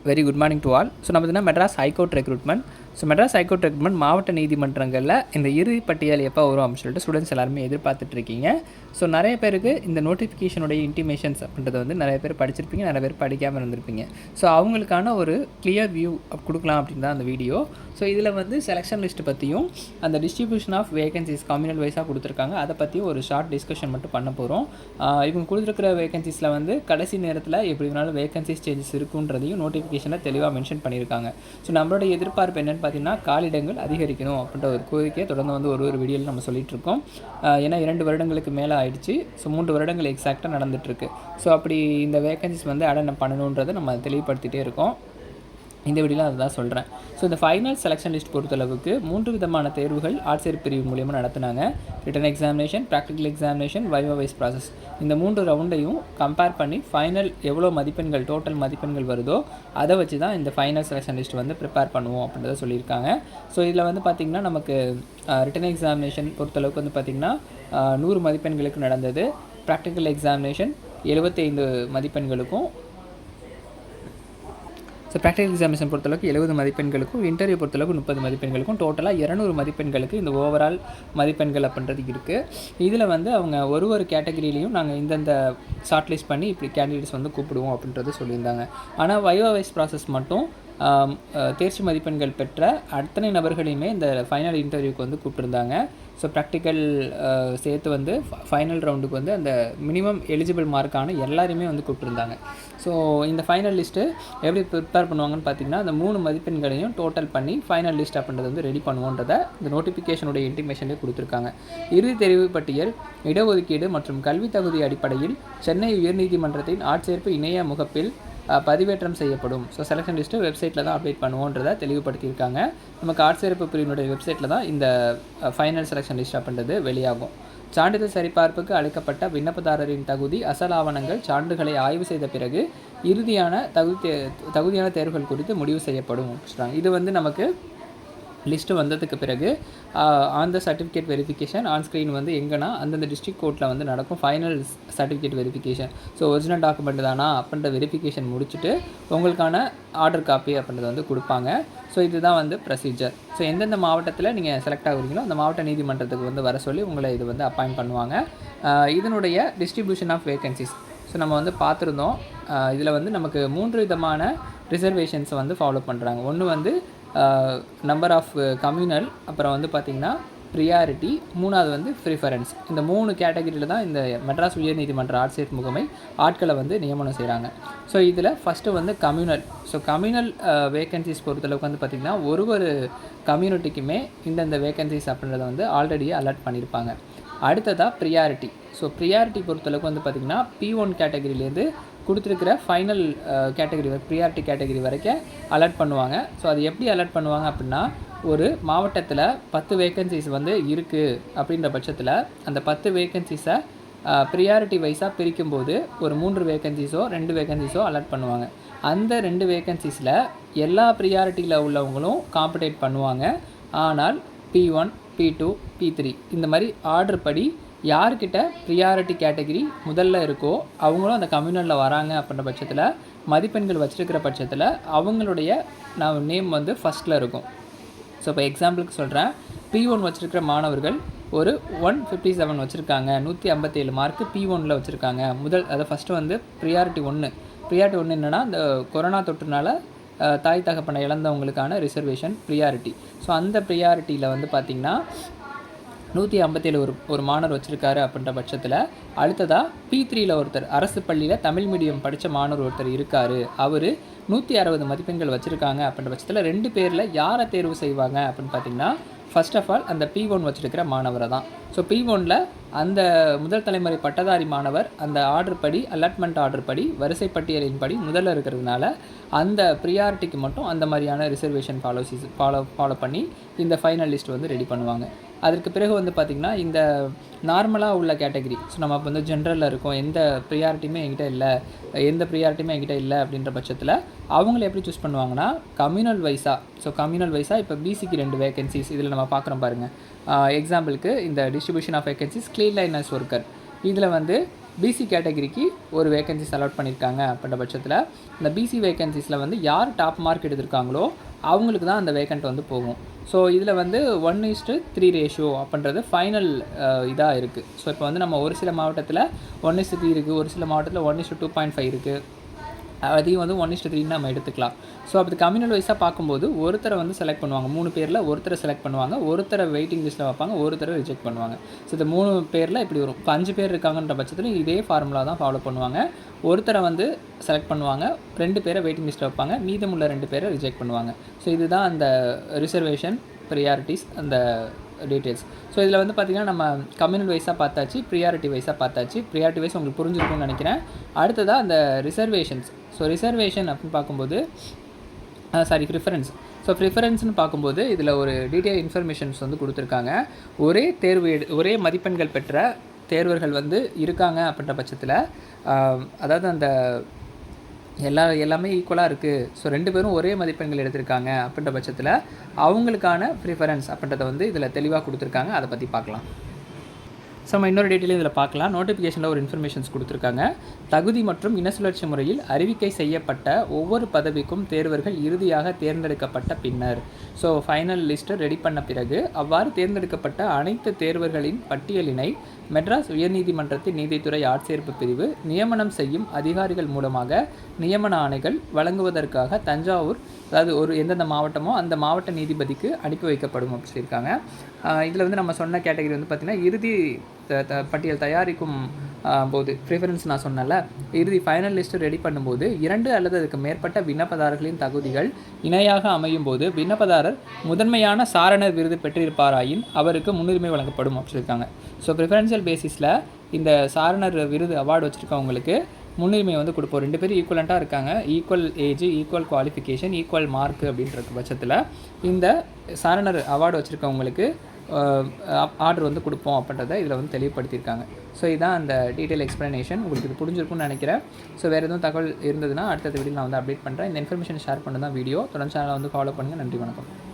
Very good morning to all. So நம்ம பார்த்தீங்கன்னா Madras high court recruitment. So Madras high court recruitment மாவட்ட நீதிமன்றங்களில் இந்த இறுதி பட்டியல் எப்போ வரும் அப்படின்னு சொல்லிட்டு ஸ்டூடெண்ட்ஸ் எல்லாருமே எதிர்பார்த்துட்ருக்கீங்க. ஸோ நிறைய பேருக்கு இந்த நோட்டிஃபிகேஷனுடைய இன்டிமேஷன்ஸ் அப்படின்றத வந்து நிறைய பேர் படிச்சிருப்பீங்க, நிறைய பேர் படிக்காமல் இருந்திருப்பீங்க. ஸோ அவங்களுக்கான ஒரு கிளியர் வியூ கொடுக்கலாம் அப்படின்னு தான் அந்த வீடியோ. ஸோ இதில் வந்து செலெக்ஷன் லிஸ்ட் பற்றியும் அந்த டிஸ்ட்ரிபியூஷன் ஆஃப் வேகன்சிஸ் கம்யூனல் வைஸாக கொடுத்துருக்காங்க, அதை பற்றியும் ஒரு ஷார்ட் டிஸ்கஷன் மட்டும் பண்ண போகிறோம். இவங்க கொடுத்துருக்கிற வேகன்சிஸில் வந்து கடைசி நேரத்தில் எப்படி வேணாலும் வேகன்சிஸ் சேஞ்சஸ் இருக்குன்றதையும் நோட்டிஃபிகேஷனில் தெளிவாக மென்ஷன் பண்ணியிருக்காங்க. ஸோ நம்மளோட எதிர்பார்ப்பு என்னென்னு பார்த்தீங்கன்னா காலிடங்கள் அதிகரிக்கணும் அப்படின்ற ஒரு கோரிக்கையை தொடர்ந்து வந்து ஒரு வீடியோவில் நம்ம சொல்லிகிட்டு இருக்கோம். ஏன்னா 2 வருடங்களுக்கு மேலே ஆயிடுச்சு. ஸோ 3 வருடங்கள் எக்ஸாக்டாக நடந்துகிட்ருக்கு. ஸோ அப்படி இந்த வேகன்சிஸ் வந்து அடெண்ட் பண்ணணுன்றதை நம்ம தெளிவுபடுத்திகிட்டே இருக்கோம். இந்த வீடியோவில் அதுதான் சொல்கிறேன். ஸோ இந்த ஃபைனல் செலெக்ஷன் லிஸ்ட் பொறுத்தளவுக்கு 3 விதமான தேர்வுகள் ஆட்சேர்ப்பு பிரிவு மூலியமாக நடத்தினாங்க. ரிட்டன் எக்ஸாமினேஷன், ப்ராக்டிக்கல் எக்ஸாமினேஷன், வைவா வைஸ் ப்ராசஸ். இந்த 3 ரவுண்டையும் கம்பேர் பண்ணி ஃபைனல் எவ்வளோ மதிப்பெண்கள் டோட்டல் மதிப்பெண்கள் வருதோ அதை வச்சு தான் இந்த ஃபைனல் செலெக்ஷன் லிஸ்ட் வந்து ப்ரிப்பேர் பண்ணுவோம் அப்படின்றத சொல்லியிருக்காங்க. ஸோ இதில் வந்து பார்த்திங்கன்னா நமக்கு ரிட்டன் எக்ஸாமினேஷன் பொறுத்தளவுக்கு வந்து பார்த்திங்கன்னா 100 மதிப்பெண்களுக்கு நடந்தது. ப்ராக்டிக்கல் எக்ஸாமினேஷன் 75 மதிப்பெண்களுக்கும், ஸோ ப்ராக்டிக்கல் எக்ஸாமினேஷன் பொறுத்தளவுக்கு 70 மதிப்பெண்களுக்கும், இன்டர்வியூ பொறுத்தளவுக்கு 30 மதிப்பெண்களுக்கும், டோட்டலாக 200 மதிப்பெண்களுக்கு இந்த ஓவரால் மதிப்பெண்கள் அப்படின்றது இருக்குது. இதில் வந்து அவங்க ஒரு கேட்டகரியிலையும் நாங்கள் இந்தந்த ஷார்ட் லிஸ்ட் பண்ணி இப்படி கேண்டிடேட்ஸ் வந்து கூப்பிடுவோம் அப்படின்றது சொல்லியிருந்தாங்க. ஆனால் வைவா வைஸ் ப்ராசஸ் மட்டும் தேர்ச்சி மதிப்பெண்கள் பெற்ற அத்தனை நபர்களையுமே இந்த ஃபைனல் இன்டர்வியூக்கு வந்து கூப்பிட்டுருந்தாங்க. ஸோ ப்ராக்டிக்கல் சேர்த்து வந்து ஃபைனல் ரவுண்டுக்கு வந்து அந்த மினிமம் எலிஜிபிள் மார்க்கான எல்லாருமே வந்து கூப்பிட்டுருந்தாங்க. ஸோ இந்த ஃபைனல் லிஸ்ட்டு எப்படி ப்ரிப்பேர் பண்ணுவாங்கன்னு பார்த்தீங்கன்னா அந்த 3 மதிப்பெண்களையும் டோட்டல் பண்ணி ஃபைனல் லிஸ்ட் அப்படின்றது வந்து ரெடி பண்ணுவோன்றதை இந்த நோட்டிஃபிகேஷனுடைய இன்டிமேஷன்லேயே கொடுத்துருக்காங்க. இறுதி தெரிவு பட்டியல் இடஒதுக்கீடு மற்றும் கல்வி தகுதி அடிப்படையில் சென்னை உயர்நீதிமன்றத்தின் ஆட்சேர்ப்பு இணைய முகப்பில் பதிவேற்றம் செய்யப்படும். ஸோ செலெக்ஷன் லிஸ்ட்டு வெப்சைட்டில் தான் அப்டேட் பண்ணுவோன்றதை தெளிவுபடுத்தியிருக்காங்க. நமக்கு ஆட்சேர்ப்பு பிரிவினுடைய வெப்சைட்டில் தான் இந்த ஃபைனல் செலெக்ஷன் லிஸ்ட் அப்படின்றது வெளியாகும். சான்றிதழ் சரிபார்ப்புக்கு அளிக்கப்பட்ட விண்ணப்பதாரரின் தகுதி, அசல் ஆவணங்கள், சான்றுகளை ஆய்வு செய்த பிறகு இறுதியான தகுதியான தேர்வுகள் குறித்து முடிவு செய்யப்படும். இது வந்து நமக்கு லிஸ்ட்டு வந்ததுக்கு பிறகு on the certificate verification on screen வந்து எங்கன்னா அந்தந்த டிஸ்ட்ரிக்ட் கோர்ட்டில் வந்து நடக்கும் final certificate verification. So original document தானா அப்படின்ற வெரிஃபிகேஷன் முடிச்சுட்டு உங்களுக்கான ஆர்டர் காப்பி அப்படின்றத வந்து கொடுப்பாங்க. ஸோ இதுதான் வந்து ப்ரொசீஜர். ஸோ எந்தெந்த மாவட்டத்தில் நீங்கள் செலக்ட் ஆகுறீங்களோ அந்த மாவட்ட நீதிமன்றத்துக்கு வந்து வர சொல்லி உங்களை இது வந்து அப்பாயிண்ட் பண்ணுவாங்க. இதனுடைய டிஸ்ட்ரிபியூஷன் ஆஃப் வேகன்சிஸ் ஸோ நம்ம வந்து பார்த்துருந்தோம். இதில் வந்து நமக்கு 3 விதமான ரிசர்வேஷன்ஸை வந்து ஃபாலோ பண்ணுறாங்க. ஒன்று வந்து நம்பர் ஆஃப் கம்யூனல், அப்புறம் வந்து பார்த்திங்கன்னா ப்ரியாரிட்டி, 3வது வந்து ப்ரிஃபரன்ஸ். இந்த 3 கேட்டகரியில் தான் இந்த மெட்ராஸ் உயர்நீதிமன்ற ஆட்சேர்ப்பு முகமை ஆட்களை வந்து நியமனம் செய்கிறாங்க. ஸோ இதில் ஃபஸ்ட்டு வந்து கம்யூனல். ஸோ கம்யூனல் வேகன்சிஸ் பொறுத்தளவுக்கு வந்து பார்த்திங்கன்னா ஒரு கம்யூனிட்டிக்குமே இந்தந்த வேகன்சிஸ் அப்படின்றத வந்து ஆல்ரெடி அலர்ட் பண்ணியிருப்பாங்க. அடுத்ததாக ப்ரியாரிட்டி. ஸோ ப்ரியாரிட்டி பொறுத்தளவுக்கு வந்து பார்த்திங்கன்னா P1 கேட்டகரியிலேருந்து கொடுத்துருக்கிற ஃபைனல் கேட்டகரி ப்ரியாரிட்டி கேட்டகரி வரைக்கும் அலர்ட் பண்ணுவாங்க. ஸோ அது எப்படி அலர்ட் பண்ணுவாங்க அப்படின்னா ஒரு மாவட்டத்தில் 10 வேகன்சிஸ் வந்து இருக்குது அப்படின்ற பட்சத்தில் அந்த 10 வேகன்சிஸை ப்ரியாரிட்டி வைஸாக பிரிக்கும்போது ஒரு 3 வேகன்சிஸோ 2 வேகன்சிஸோ அலர்ட் பண்ணுவாங்க. அந்த 2 வேகன்சிஸில் எல்லா ப்ரியாரிட்டியில் உள்ளவங்களும் காம்படேட் பண்ணுவாங்க. ஆனால் P1, P2, P3 இந்த மாதிரி ஆர்டர் படி யார்கிட்ட ப்ரியாரிட்டி கேட்டகரி முதல்ல இருக்கோ அவங்களும் அந்த கம்யூனலில் வராங்க அப்படின்ற பட்சத்தில் மதிப்பெண்கள் வச்சுருக்கிற பட்சத்தில் அவங்களுடைய நேம் வந்து ஃபஸ்ட்டில் இருக்கும். ஸோ இப்போ எக்ஸாம்பிளுக்கு சொல்கிறேன், P1 வச்சுருக்கிற மாணவர்கள் ஒரு 157 வச்சுருக்காங்க, 157 மார்க்கு P1 வச்சுருக்காங்க. அதை ஃபஸ்ட்டு வந்து ப்ரியாரிட்டி 1 என்னென்னா இந்த கொரோனா தொற்றுனால தாய் தகப்பனை இழந்தவங்களுக்கான ரிசர்வேஷன் ப்ரியாரிட்டி. ஸோ அந்த ப்ரியாரிட்டியில் வந்து பார்த்திங்கன்னா 157 ஒரு மாணவர் வச்சுருக்காரு அப்படின்ற பட்சத்தில் அடுத்ததாக P3 ஒருத்தர் அரசு பள்ளியில் தமிழ் மீடியம் படித்த மாணவர் ஒருத்தர் இருக்கார். அவர் 160 மதிப்பெண்கள் வச்சுருக்காங்க அப்படின்ற பட்சத்தில் 2 பேரில் யாரை தேர்வு செய்வாங்க அப்படின்னு பார்த்திங்கன்னா ஃபர்ஸ்ட் ஆஃப் ஆல் அந்த P1 வச்சுருக்கிற மாணவரை தான். ஸோ P1 அந்த முதல் தலைமுறை பட்டதாரி மாணவர் அந்த ஆர்டர் படி அலாட்மெண்ட் ஆர்டர் படி வரிசை பட்டியலின் படி முதல்ல இருக்கிறதுனால அந்த ப்ரியாரிட்டிக்கு மட்டும் அந்த மாதிரியான ரிசர்வேஷன் ஃபாலோ பண்ணி இந்த ஃபைனல் லிஸ்ட் வந்து ரெடி பண்ணுவாங்க. அதற்கு பிறகு வந்து பார்த்திங்கன்னா இந்த நார்மலாக உள்ள கேட்டகரி, ஸோ நம்ம இப்போ வந்து ஜென்ரலில் இருக்கோம், எந்த ப்ரியாரிட்டியுமே என்கிட்ட இல்லை அப்படின்ற பட்சத்தில் அவங்கள எப்படி சூஸ் பண்ணுவாங்கன்னா கம்யூனல் வைஸாக. ஸோ கம்யூனல் வைஸாக இப்போ பிசிக்கு 2 வேகன்சிஸ் இதில் நம்ம பார்க்குறோம் பாருங்கள். எக்ஸாம்பிளுக்கு இந்த distribution of vacancies clean liners worker இதில் வந்து பிசி கேட்டகரிக்கு ஒரு வேகன்சிஸ் அலாட் பண்ணியிருக்காங்க அப்படின்ற பட்சத்தில் இந்த பிசி வேகன்சிஸில் வந்து யார் டாப் மார்க் எடுத்திருக்காங்களோ அவங்களுக்கு தான் அந்த வேக்கண்ட் வந்து போகும். ஸோ இதில் வந்து 1:3 ரேஷியோ அப்படின்றது ஃபைனல் இதாக இருக்குது. ஸோ இப்போ வந்து நம்ம ஒரு சில மாவட்டத்தில் 1:3 இருக்குது, ஒரு சில மாவட்டத்தில் 1:2.5 இருக்குது, அதையும் வந்து 1:3 நம்ம எடுத்துக்கலாம். ஸோ அப்படி கம்யூனல் வைஸாக பார்க்கும்போது ஒருத்தரை வந்து செலக்ட் பண்ணுவாங்க, 3 பேரில் ஒருத்தரை செலக்ட் பண்ணுவாங்க, ஒருத்தரை வெயிட்டிங் லிஸ்ட்டில் வைப்பாங்க, ஒருத்தரை ரிஜெக்ட் பண்ணுவாங்க. ஸோ இந்த 3 பேரில் இப்படி வரும். இப்போ 5 பேர் இருக்காங்கன்ற பட்சத்தில் இதே ஃபார்முலா தான் ஃபாலோ பண்ணுவாங்க. ஒருத்தரை வந்து செலக்ட் பண்ணுவாங்க, 2 பேரை வெயிட்டிங் லிஸ்ட்டில் வைப்பாங்க, மீதமுள்ள 2 பேரை ரிஜெக்ட் பண்ணுவாங்க. ஸோ இதுதான் அந்த ரிசர்வேஷன் ப்ரியாரிட்டிஸ் அந்த டீட்டெயில்ஸ். ஸோ இதில் வந்து பார்த்திங்கன்னா நம்ம கம்யூனல் வைஸாக பார்த்தாச்சு, ப்ரியாரிட்டி வைஸாக பார்த்தாச்சு. ப்ரியாரிட்டி வைஸ் உங்களுக்கு புரிஞ்சிருக்கும்னு நினைக்கிறேன். அடுத்ததாக அந்த ரிசர்வேஷன்ஸ். ஸோ ரிசர்வேஷன் அப்படின்னு பார்க்கும்போது ப்ரிஃபரன்ஸ். ஸோ ப்ரிஃபரன்ஸ்னு பார்க்கும்போது இதில் ஒரு டீட்டெயில் இன்ஃபர்மேஷன்ஸ் வந்து கொடுத்துருக்காங்க. ஒரே மதிப்பெண்கள் பெற்ற தேர்வர்கள் வந்து இருக்காங்க அப்படின்ற பட்சத்தில், அதாவது அந்த எல்லாமே ஈக்குவலாக இருக்குது, ஸோ 2 பேரும் ஒரே மதிப்பெண்கள் எடுத்திருக்காங்க அப்படின்ற பட்சத்தில் அவங்களுக்கான ப்ரிஃபரன்ஸ் அப்படின்றத வந்து இதில் தெளிவாக கொடுத்துருக்காங்க. அதை பற்றி பார்க்கலாம். ஸோ நம்ம இன்னொரு டீட்டெயிலும் இதில் பார்க்கலாம். நோட்டிஃபிகேஷனில் ஒரு இன்ஃபர்மேஷன்ஸ் கொடுத்துருக்காங்க. தகுதி மற்றும் இனசுழற்சி முறையில் அறிவிக்கை செய்யப்பட்ட ஒவ்வொரு பதவிக்கும் தேர்வர்கள் இறுதியாக தேர்ந்தெடுக்கப்பட்ட பின்னர், ஸோ ஃபைனல் லிஸ்ட்டை ரெடி பண்ண பிறகு அவ்வாறு தேர்ந்தெடுக்கப்பட்ட அனைத்து தேர்வர்களின் பட்டியலினை மெட்ராஸ் உயர்நீதிமன்றத்தின் நீதித்துறை ஆட்சேர்ப்பு பிரிவு நியமனம் செய்யும் அதிகாரிகள் மூலமாக நியமன ஆணைகள் வழங்குவதற்காக தஞ்சாவூர், அதாவது எந்தெந்த மாவட்டமோ அந்த மாவட்ட நீதிபதிக்கு அனுப்பி வைக்கப்படும் அப்படின்னு சொல்லியிருக்காங்க. இதில் வந்து நம்ம சொன்ன கேட்டகரி வந்து பார்த்திங்கன்னா இறுதி பட்டியல் தயாரிக்கும் போது ப்ரிஃபரன்ஸ் நான் சொன்னல, இறுதி ஃபைனல் லிஸ்ட்டு ரெடி பண்ணும்போது 2 அல்லது அதுக்கு மேற்பட்ட விண்ணப்பதாரர்களின் தகுதிகள் இணையாக அமையும் போது விண்ணப்பதாரர் முதன்மையான சாரணர் விருது பெற்றிருப்பாராயின் அவருக்கு முன்னுரிமை வழங்கப்படும் அப்படின்னு சொல்லியிருக்காங்க. ஸோ ப்ரிஃபரன்ஷியல் பேசிஸில் இந்த சாரணர் விருது அவார்டு வச்சுருக்கவங்களுக்கு முன்னுரிமை வந்து கொடுப்போம். 2 பேரும் ஈக்குவலண்ட்டாக இருக்காங்க, equal age, equal qualification, equal mark அப்படின்ற பட்சத்தில் இந்த சாரணர் அவார்டு வச்சுருக்கவங்களுக்கு ஆர்டர் வந்து கொடுப்போம் அப்படின்றத இதில் வந்து தெளிவுபடுத்தியிருக்காங்க. ஸோ இதுதான் அந்த டீட்டெயில் எக்ஸ்ப்ளனேஷன். உங்களுக்கு இது புரிஞ்சிருக்கும்னு நினைக்கிறேன். ஸோ வேறு எதுவும் தகவல் இருந்ததுன்னா அடுத்த வீடியோ நான் வந்து அப்டேட் பண்ணுறேன். இந்த இன்ஃபர்மேஷன் ஷேர் பண்ண தான் வீடியோ. தொடர்ந்து சேனலை வந்து ஃபாலோ பண்ணுங்கள். நன்றி, வணக்கம்.